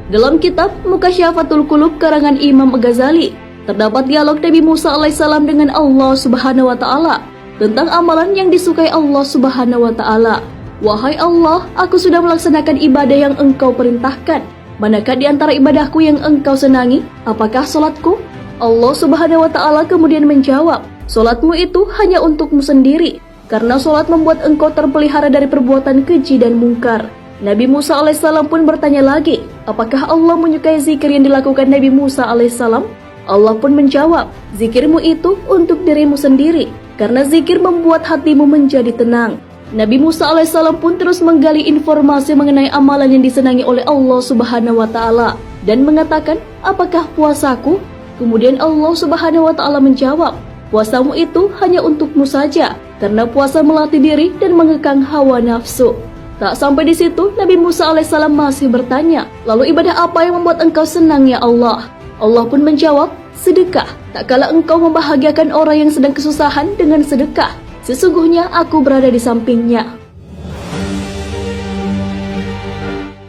Dalam kitab Mukasyafatul Qulub karangan Imam Ghazali, terdapat dialog Nabi Musa alaihissalam dengan Allah Subhanahu wa taala tentang amalan yang disukai Allah Subhanahu wa taala. Wahai Allah, aku sudah melaksanakan ibadah yang Engkau perintahkan. Manakah di antara ibadahku yang Engkau senangi? Apakah salatku? Allah Subhanahu wa taala kemudian menjawab, salatmu itu hanya untukmu sendiri, karena salat membuat engkau terpelihara dari perbuatan keji dan mungkar. Nabi Musa alaihissalam pun bertanya lagi, apakah Allah menyukai zikir yang dilakukan Nabi Musa alaihissalam? Allah pun menjawab, zikirmu itu untuk dirimu sendiri, karena zikir membuat hatimu menjadi tenang. Nabi Musa alaihissalam pun terus menggali informasi mengenai amalan yang disenangi oleh Allah Subhanahu wa taala dan mengatakan, apakah puasaku? Kemudian Allah Subhanahu wa taala menjawab, puasamu itu hanya untukmu saja, karena puasa melatih diri dan mengekang hawa nafsu. Tak sampai di situ, Nabi Musa alaihissalam masih bertanya, lalu ibadah apa yang membuat engkau senang ya Allah? Allah pun menjawab, sedekah. Tak kala engkau membahagiakan orang yang sedang kesusahan dengan sedekah, sesungguhnya aku berada di sampingnya.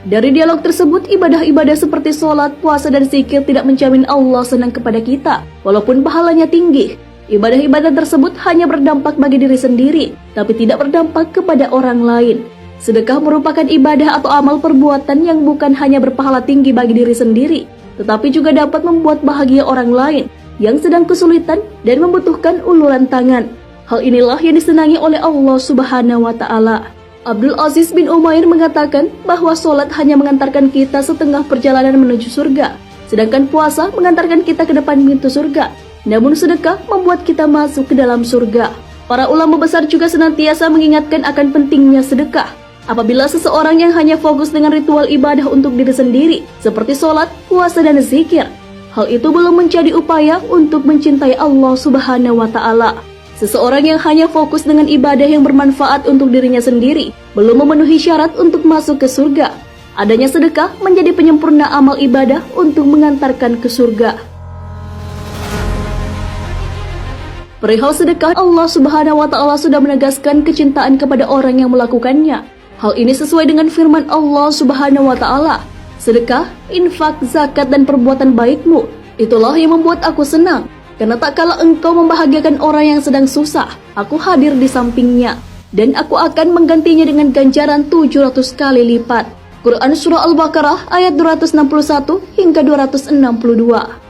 Dari dialog tersebut, ibadah-ibadah seperti sholat, puasa, dan zikir tidak menjamin Allah senang kepada kita, walaupun pahalanya tinggi. Ibadah-ibadah tersebut hanya berdampak bagi diri sendiri, tapi tidak berdampak kepada orang lain. Sedekah merupakan ibadah atau amal perbuatan yang bukan hanya berpahala tinggi bagi diri sendiri, tetapi juga dapat membuat bahagia orang lain yang sedang kesulitan dan membutuhkan uluran tangan. Hal inilah yang disenangi oleh Allah Subhanahu wa taala. Abdul Aziz bin Umair mengatakan bahwa sholat hanya mengantarkan kita setengah perjalanan menuju surga, sedangkan puasa mengantarkan kita ke depan pintu surga. Namun sedekah membuat kita masuk ke dalam surga. Para ulama besar juga senantiasa mengingatkan akan pentingnya sedekah. Apabila seseorang yang hanya fokus dengan ritual ibadah untuk diri sendiri, seperti sholat, puasa, dan zikir, hal itu belum menjadi upaya untuk mencintai Allah Subhanahu wa taala. Seseorang yang hanya fokus dengan ibadah yang bermanfaat untuk dirinya sendiri, belum memenuhi syarat untuk masuk ke surga. Adanya sedekah menjadi penyempurna amal ibadah untuk mengantarkan ke surga. Perihal sedekah, Allah Subhanahu wa taala sudah menegaskan kecintaan kepada orang yang melakukannya. Hal ini sesuai dengan firman Allah Subhanahu wa taala, sedekah, infak, zakat, dan perbuatan baikmu, itulah yang membuat aku senang, karena tak kala engkau membahagiakan orang yang sedang susah, aku hadir di sampingnya, dan aku akan menggantinya dengan ganjaran 700 kali lipat. Quran Surah Al-Baqarah ayat 261 hingga 262.